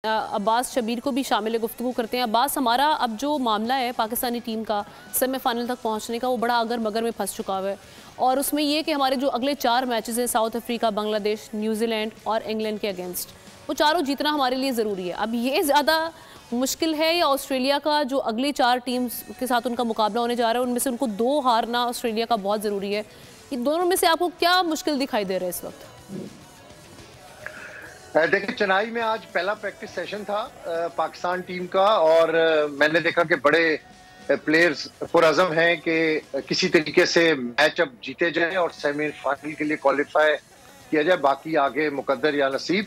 अब्बास शबीर को भी शामिल गुफ्तगू करते हैं। अब्बास, हमारा अब जो मामला है पाकिस्तानी टीम का सेमीफाइनल तक पहुंचने का, वो बड़ा अगर मगर में फंस चुका है और उसमें ये कि हमारे जो अगले 4 मैचेस हैं, साउथ अफ्रीका, बांग्लादेश, न्यूजीलैंड और इंग्लैंड के अगेंस्ट, वो चारों जीतना हमारे लिए ज़रूरी है। अब ये ज़्यादा मुश्किल है या ऑस्ट्रेलिया का जो अगली 4 टीम्स के साथ उनका मुकाबला होने जा रहा है उनमें से उनको 2 हारना ऑस्ट्रेलिया का बहुत ज़रूरी है। इन दोनों में से आपको क्या मुश्किल दिखाई दे रहा है इस वक्त? देखिए, चेन्नई में आज पहला प्रैक्टिस सेशन था पाकिस्तान टीम का और मैंने देखा कि बड़े प्लेयर्स पुरअज़म हैं कि किसी तरीके से मैच अब जीते जाए और सेमीफाइनल के लिए क्वालिफाई किया जाए, बाकी आगे मुकद्दर या नसीब।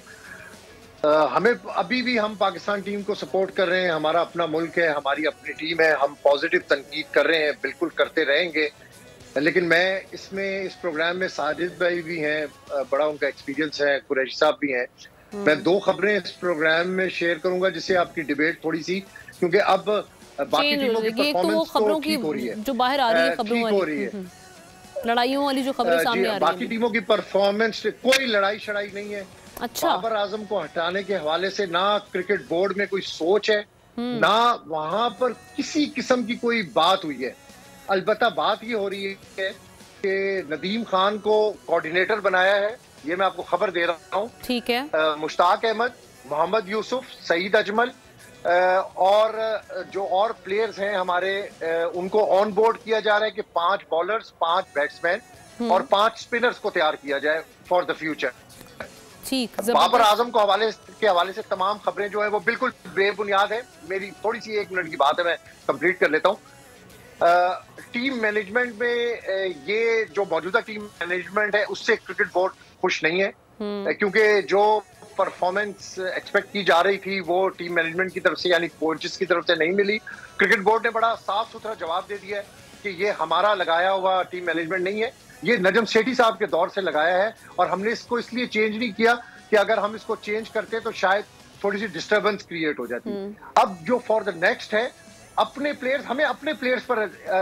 हमें अभी भी हम पाकिस्तान टीम को सपोर्ट कर रहे हैं, हमारा अपना मुल्क है, हमारी अपनी टीम है, हम पॉजिटिव तनकीद कर रहे हैं, बिल्कुल करते रहेंगे। लेकिन मैं इसमें इस प्रोग्राम में साजिद भाई भी हैं, बड़ा उनका एक्सपीरियंस है, कुरैशी साहब भी हैं। मैं 2 खबरें इस प्रोग्राम में शेयर करूंगा जिससे आपकी डिबेट थोड़ी सी, क्योंकि अब बाकी टीमों की परफॉर्मेंस तो ठीक हो रही है, जो बाहर आ रही है खबरों हो रही है, लड़ाइयों वाली जो खबरें सामने आ रही है। बाकी टीमों की परफॉर्मेंस कोई लड़ाई शड़ाई नहीं है। अच्छा, बाबर आजम को हटाने के हवाले से ना क्रिकेट बोर्ड में कोई सोच है, ना वहां पर किसी किस्म की कोई बात हुई है। अलबत्ता बात ये हो रही है कि नदीम खान को कोऑर्डिनेटर बनाया है, ये मैं आपको खबर दे रहा हूँ। ठीक है। मुश्ताक अहमद, मोहम्मद यूसुफ, सईद अजमल और जो और प्लेयर्स हैं हमारे, उनको ऑन बोर्ड किया जा रहा है कि 5 बॉलर्स, 5 बैट्समैन और 5 स्पिनर्स को तैयार किया जाए फॉर द फ्यूचर। ठीक, बाबर आजम को हवाले से तमाम खबरें जो है वो बिल्कुल बेबुनियाद है। मेरी थोड़ी सी 1 मिनट की बात है, मैं कंप्लीट कर लेता हूँ। टीम मैनेजमेंट में ये जो मौजूदा टीम मैनेजमेंट है उससे क्रिकेट बोर्ड खुश नहीं है, क्योंकि जो परफॉर्मेंस एक्सपेक्ट की जा रही थी वो टीम मैनेजमेंट की तरफ से यानी कोचेस की तरफ से नहीं मिली। क्रिकेट बोर्ड ने बड़ा साफ सुथरा जवाब दे दिया है कि ये हमारा लगाया हुआ टीम मैनेजमेंट नहीं है, ये नजम सेठी साहब के दौर से लगाया है और हमने इसको इसलिए चेंज नहीं किया कि अगर हम इसको चेंज करते तो शायद थोड़ी सी डिस्टर्बेंस क्रिएट हो जाती। अब जो फॉर द नेक्स्ट है, अपने प्लेयर्स, हमें अपने प्लेयर्स पर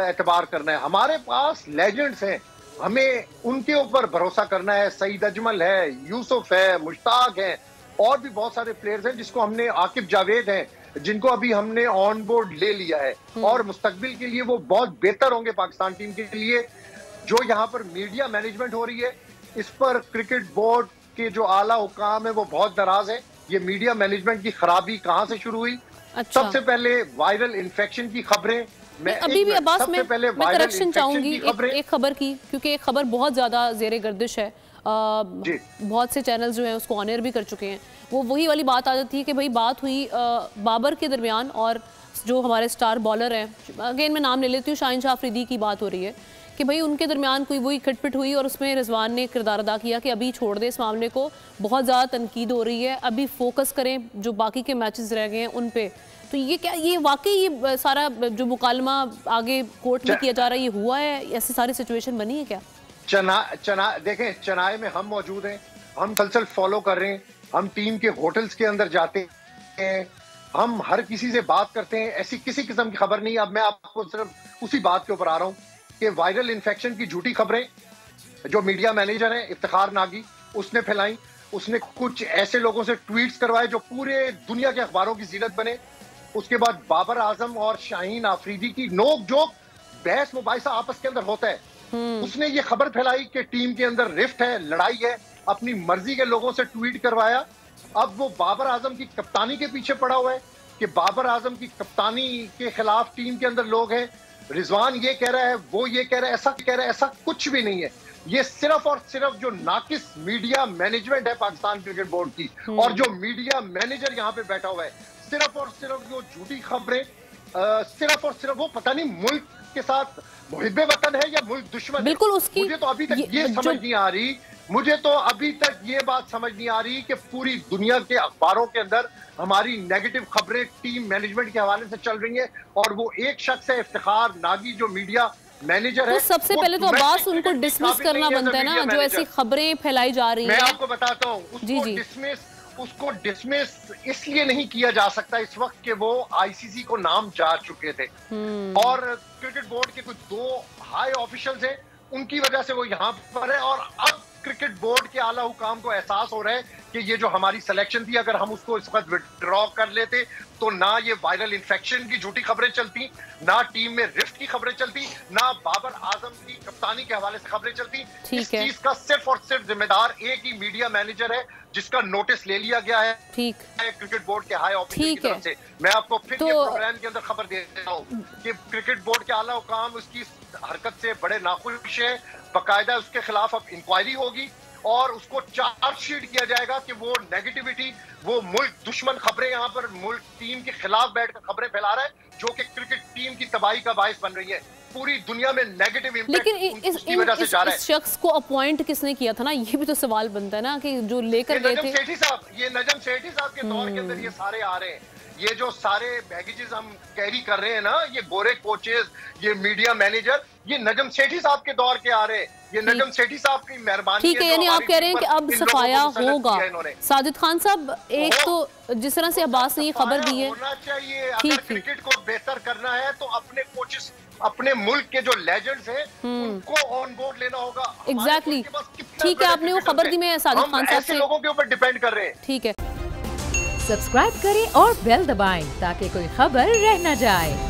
एतबार करना है। हमारे पास लेजेंड्स हैं, हमें उनके ऊपर भरोसा करना है। सईद अजमल है, यूसुफ है, मुश्ताक है और भी बहुत सारे प्लेयर्स हैं जिसको हमने, आकिब जावेद हैं जिनको अभी हमने ऑन बोर्ड ले लिया है और मुस्तकबिल के लिए वो बहुत बेहतर होंगे पाकिस्तान टीम के लिए। जो यहाँ पर मीडिया मैनेजमेंट हो रही है इस पर क्रिकेट बोर्ड के जो आला हुकाम है वो बहुत नाराज है। ये मीडिया मैनेजमेंट की खराबी कहाँ से शुरू हुई? अच्छा। सबसे पहले वायरल इन्फेक्शन की खबरें, मैं अभी भी अब्बास मैं करेक्शन चाहूंगी एक खबर की, क्योंकि एक खबर बहुत ज्यादा जेरे गर्दिश है। बहुत से चैनल्स जो हैं उसको ऑनर भी कर चुके हैं। वो वही वाली बात आ जाती है कि भाई बात हुई बाबर के दरमियान और जो हमारे स्टार बॉलर हैं, अगेन मैं नाम ले लेती हूँ, शाहीन शाह अफरीदी की बात हो रही है कि भाई उनके दरमियान कोई वही खटपिट हुई और उसमें रिजवान ने किरदार अदा किया कि अभी छोड़ दे इस मामले को, बहुत ज़्यादा तनकीद हो रही है, अभी फोकस करें जो बाकी के मैचेस रह गए हैं उन पे। तो ये क्या, ये वाकई ये सारा जो मुकालमा आगे कोर्ट में किया जा रहा है ये हुआ है, ऐसी सारी सिचुएशन बनी है क्या? देखें, चेन्नई में हम मौजूद हैं, हम मुसलसल फॉलो कर रहे हैं, हम टीम के होटल्स के अंदर जाते हैं, हम हर किसी से बात करते हैं, ऐसी किसी किस्म की खबर नहीं। अब मैं आपको सिर्फ उसी बात के ऊपर आ रहा हूँ कि वायरल इन्फेक्शन की झूठी खबरें जो मीडिया मैनेजर है इफ्तिखार नागी उसने फैलाई, उसने कुछ ऐसे लोगों से ट्वीट्स करवाए जो पूरे दुनिया के अखबारों की जीनत बने। उसके बाद बाबर आजम और शाहीन आफरीदी की नोक जोक, बहस मुबाहिसा आपस के अंदर होता है। उसने ये खबर फैलाई कि टीम के अंदर रिफ्ट है, लड़ाई है, अपनी मर्जी के लोगों से ट्वीट करवाया। अब वो बाबर आजम की कप्तानी के पीछे पड़ा हुआ है कि बाबर आजम की कप्तानी के खिलाफ टीम के अंदर लोग हैं। रिजवान ये कह रहा है, वो ये कह रहा है, ऐसा कह रहा है, ऐसा कुछ भी नहीं है। ये सिर्फ और सिर्फ जो नाकिस मीडिया मैनेजमेंट है पाकिस्तान क्रिकेट बोर्ड की और जो मीडिया मैनेजर यहाँ पे बैठा हुआ है, सिर्फ और सिर्फ जो झूठी खबरें, सिर्फ और सिर्फ वो पता नहीं मुल्क के साथ मुहिब्बे वतन है या मुल्क दुश्मन। बिल्कुल उसकी मुझे तो अभी तक ये समझ नहीं आ रही, मुझे तो अभी तक ये बात समझ नहीं आ रही कि पूरी दुनिया के अखबारों के अंदर हमारी नेगेटिव खबरें टीम मैनेजमेंट के हवाले से चल रही हैं और वो एक शख्स है इफ्तिखार नागी जो मीडिया मैनेजर है। तो सबसे पहले तो अब्बास उनको डिसमिस करना बनता है ना, जो ऐसी खबरें फैलाई जा रही हैं। मैं आपको बताता हूँ, उसको डिसमिस इसलिए नहीं किया जा सकता इस वक्त कि वो आईसीसी को नाम जा चुके थे और क्रिकेट बोर्ड के कुछ 2 हाई ऑफिशियल्स हैं, उनकी वजह से वो यहाँ पर है और अब क्रिकेट बोर्ड के आला हुकाम को एहसास हो रहा है कि ये जो हमारी सिलेक्शन थी अगर हम उसको इस वक्त विड्रॉ कर लेते तो ना ये वायरल इन्फेक्शन की झूठी खबरें चलती, ना टीम में रिफ्ट की खबरें चलती, ना बाबर आजम की कप्तानी के हवाले से खबरें चलती। इस चीज का सिर्फ और सिर्फ जिम्मेदार एक ही मीडिया मैनेजर है जिसका नोटिस ले लिया गया है क्रिकेट बोर्ड के हाई ऑफिसर की तरफ से। मैं आपको फिर ये प्रोग्राम के अंदर खबर दे देता हूँ कि क्रिकेट बोर्ड के आला हुकाम उसकी हरकत से बड़े नाखुश है। बाकायदा उसके खिलाफ अब इंक्वायरी होगी और उसको चार्जशीट किया जाएगा कि वो नेगेटिविटी, वो मुल्क दुश्मन खबरें यहाँ पर मुल्क टीम के खिलाफ बैठकर खबरें फैला रहा है जो कि क्रिकेट टीम की तबाही का बायस बन रही है। पूरी दुनिया में नेगेटिव इंपैक्ट उसकी वजह से जा रहा है। इस शख्स को अपॉइंट किसने किया था ना, ये भी तो सवाल बनता है ना कि जो लेकर गए थे। ये नजम सेठी साहब के दौर के अंदर ये सारे आ रहे हैं। ये जो सारे बैगेजेस हम कैरी कर रहे हैं ना, ये गोरे कोचेस, ये मीडिया मैनेजर, ये नजम सेठी साहब के दौर के आ रहे हैं। ये नजम सेठी साहब की मेहरबानी। ठीक है, यानी आप कह रहे हैं कि अब सफाया होगा। साजिद खान साहब, एक तो जिस तरह से अब्बास ने ये खबर दी है, होना चाहिए। अगर क्रिकेट को बेहतर करना है तो अपने कोचेस, अपने मुल्क के जो लेजेंड्स हैं उनको ऑन बोर्ड लेना होगा। एग्जैक्टली, ठीक है, आपने वो खबर दी। मैं साजिद खान साहब से लोगों के ऊपर डिपेंड कर रहे हैं। ठीक है, सब्सक्राइब करें और बेल दबाएं ताकि कोई खबर रह न जाए।